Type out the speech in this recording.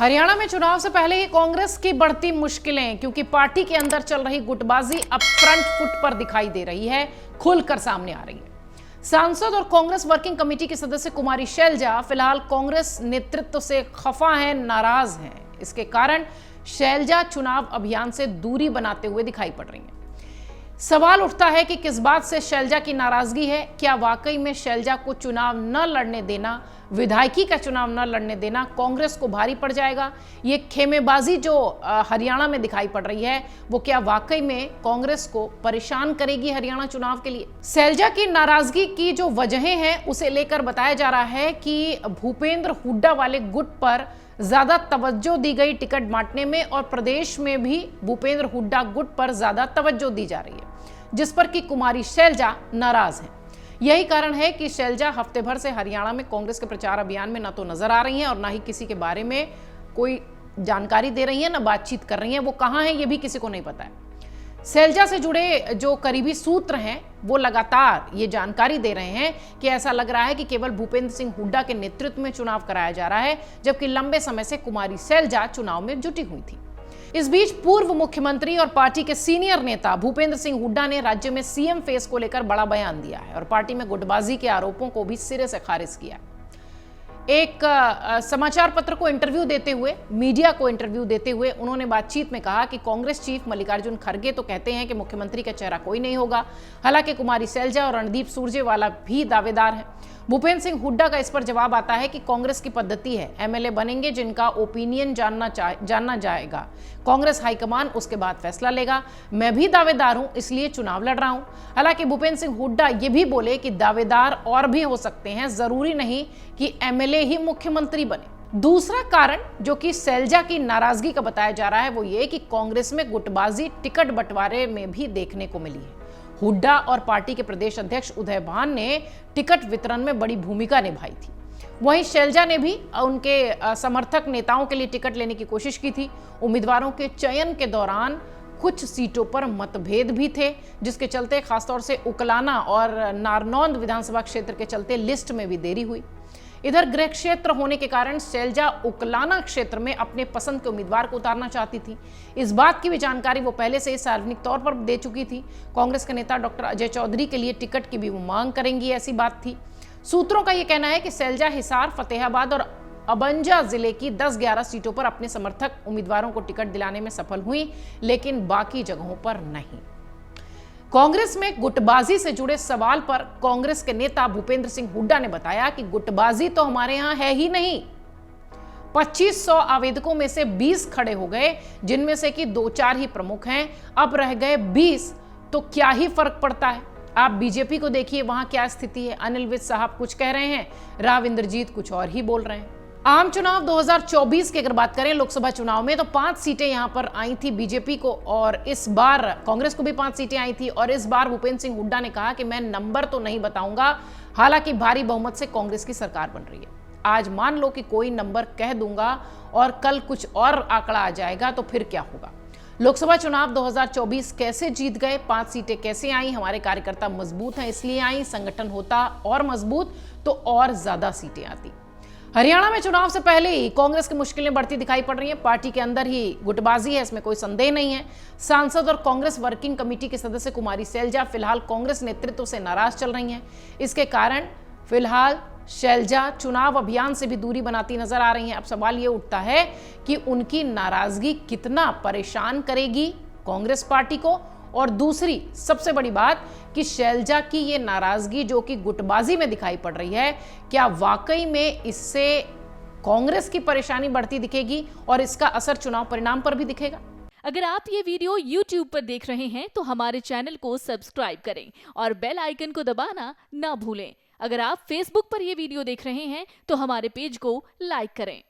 हरियाणा में चुनाव से पहले ही कांग्रेस की बढ़ती मुश्किलें, क्योंकि पार्टी के अंदर चल रही गुटबाजी अब फ्रंट फुट पर दिखाई दे रही है, खुलकर सामने आ रही है। सांसद और कांग्रेस वर्किंग कमेटी की सदस्य कुमारी शैलजा फिलहाल कांग्रेस नेतृत्व से खफा हैं, नाराज हैं। इसके कारण शैलजा चुनाव अभियान से दूरी बनाते हुए दिखाई पड़ रही हैं। सवाल उठता है कि किस बात से शैलजा की नाराजगी है। क्या वाकई में शैलजा को चुनाव न लड़ने देना, विधायकी का चुनाव न लड़ने देना कांग्रेस को भारी पड़ जाएगा? ये खेमेबाजी जो हरियाणा में दिखाई पड़ रही है, वो क्या वाकई में कांग्रेस को परेशान करेगी हरियाणा चुनाव के लिए? शैलजा की नाराजगी की जो वजहें हैं उसे लेकर बताया जा रहा है कि भूपेंद्र हुड्डा वाले गुट पर ज्यादा तवज्जो दी गई टिकट बांटने में, और प्रदेश में भी भूपेंद्र हुड्डा गुट पर ज्यादा तवज्जो दी जा रही है, जिस पर कि कुमारी शैलजा नाराज हैं। यही कारण है कि शैलजा हफ्ते भर से हरियाणा में कांग्रेस के प्रचार अभियान में न तो नजर आ रही हैं और ना ही किसी के बारे में कोई जानकारी दे रही हैं, ना बातचीत कर रही हैं। वो कहां हैं ये भी किसी को नहीं पता है। शैलजा से जुड़े जो करीबी सूत्र हैं वो लगातार ये जानकारी दे रहे हैं कि ऐसा लग रहा है कि केवल भूपेंद्र सिंह हुड्डा के नेतृत्व में चुनाव कराया जा रहा है, जबकि लंबे समय से कुमारी शैलजा चुनाव में जुटी हुई थी। इस बीच पूर्व मुख्यमंत्री और पार्टी के सीनियर नेता भूपेंद्र सिंह हुड्डा ने राज्य में सीएम फेस को लेकर बड़ा बयान दिया है और पार्टी में गुटबाजी के आरोपों को भी सिरे से खारिज किया है। एक समाचार पत्र को इंटरव्यू देते हुए, मीडिया को इंटरव्यू देते हुए उन्होंने बातचीत में कहा कि कांग्रेस चीफ मल्लिकार्जुन खड़गे तो कहते हैं कि मुख्यमंत्री का चेहरा कोई नहीं होगा। हालांकि कुमारी शैलजा और रणदीप सुरजेवाला भी दावेदार हैं। भूपेंद्र सिंह हुड्डा का इस पर जवाब आता है कि कांग्रेस की पद्धति है, एमएलए बनेंगे जिनका ओपिनियन जानना जाएगा, कांग्रेस हाईकमान उसके बाद फैसला लेगा। मैं भी दावेदार हूं, इसलिए चुनाव लड़ रहा हूं। हालांकि भूपेंद्र सिंह हुड्डा ये भी बोले कि दावेदार और भी हो सकते हैं, जरूरी नहीं कि एमएलए ही मुख्यमंत्री बने। दूसरा कारण जो कि शैलजा की नाराजगी का बताया जा रहा है वो ये कि कांग्रेस में गुटबाजी टिकट बंटवारे में भी देखने को मिली है। हुड्डा और पार्टी के प्रदेश अध्यक्ष उदय भान ने टिकट वितरण में बड़ी भूमिका निभाई थी। वहीं शैलजा ने भी उनके समर्थक नेताओं के लिए टिकट लेने की कोशिश की थी। उम्मीदवारों के चयन के दौरान कुछ सीटों पर मतभेद भी थे, जिसके चलते खासतौर से उकलाना और नारनौंद विधानसभा क्षेत्र के चलते लिस्ट में भी देरी हुई। इधर गृह क्षेत्र होने के कारण शैलजा उकलाना क्षेत्र में अपने पसंद के उम्मीदवार को उतारना चाहती थी। इस बात की भी जानकारी वो पहले से ही सार्वजनिक तौर पर दे चुकी थी। कांग्रेस के नेता डॉक्टर अजय चौधरी के लिए टिकट की भी वो मांग करेंगी, ऐसी बात थी। सूत्रों का ये कहना है कि शैलजा हिसार, फतेहाबाद और अबंजा जिले की 10-11 सीटों पर अपने समर्थक उम्मीदवारों को टिकट दिलाने में सफल हुई, लेकिन बाकी जगहों पर नहीं। कांग्रेस में गुटबाजी से जुड़े सवाल पर कांग्रेस के नेता भूपेंद्र सिंह हुड्डा ने बताया कि गुटबाजी तो हमारे यहां है ही नहीं। 2500 आवेदकों में से 20 खड़े हो गए, जिनमें से कि 2-4 ही प्रमुख हैं। अब रह गए 20, तो क्या ही फर्क पड़ता है? आप बीजेपी को देखिए, वहां क्या स्थिति है। अनिल विज साहब कुछ कह रहे हैं, राव इंद्रजीत कुछ और ही बोल रहे हैं। आम चुनाव 2024 की अगर बात करें, लोकसभा चुनाव में, तो 5 सीटें यहां पर आई थी बीजेपी को, और इस बार कांग्रेस को भी 5 सीटें आई थी। और इस बार भूपेंद्र सिंह हुड्डा ने कहा कि मैं नंबर तो नहीं बताऊंगा, हालांकि भारी बहुमत से कांग्रेस की सरकार बन रही है। आज मान लो कि कोई नंबर कह दूंगा और कल कुछ और आंकड़ा आ जाएगा, तो फिर क्या होगा? लोकसभा चुनाव 2024 कैसे जीत गए, 5 सीटें कैसे आई? हमारे कार्यकर्ता मजबूत हैं इसलिए आई। संगठन होता और मजबूत तो और ज्यादा सीटें आती। हरियाणा में चुनाव से पहले ही कांग्रेस की मुश्किलें बढ़ती दिखाई पड़ रही हैं। पार्टी के अंदर ही गुटबाजी है, इसमें कोई संदेह नहीं है। सांसद और कांग्रेस वर्किंग कमेटी के सदस्य कुमारी शैलजा फिलहाल कांग्रेस नेतृत्व से नाराज चल रही हैं। इसके कारण फिलहाल शैलजा चुनाव अभियान से भी दूरी बनाती नजर आ रही हैं। अब सवाल ये उठता है कि उनकी नाराजगी कितना परेशान करेगी कांग्रेस पार्टी को, और दूसरी सबसे बड़ी बात कि शैलजा की ये नाराजगी जो कि गुटबाजी में दिखाई पड़ रही है, क्या वाकई में इससे कांग्रेस की परेशानी बढ़ती दिखेगी और इसका असर चुनाव परिणाम पर भी दिखेगा? अगर आप ये वीडियो YouTube पर देख रहे हैं तो हमारे चैनल को सब्सक्राइब करें और बेल आइकन को दबाना ना भूलें। अगर आप Facebook पर ये वीडियो देख रहे हैं तो हमारे पेज को लाइक करें।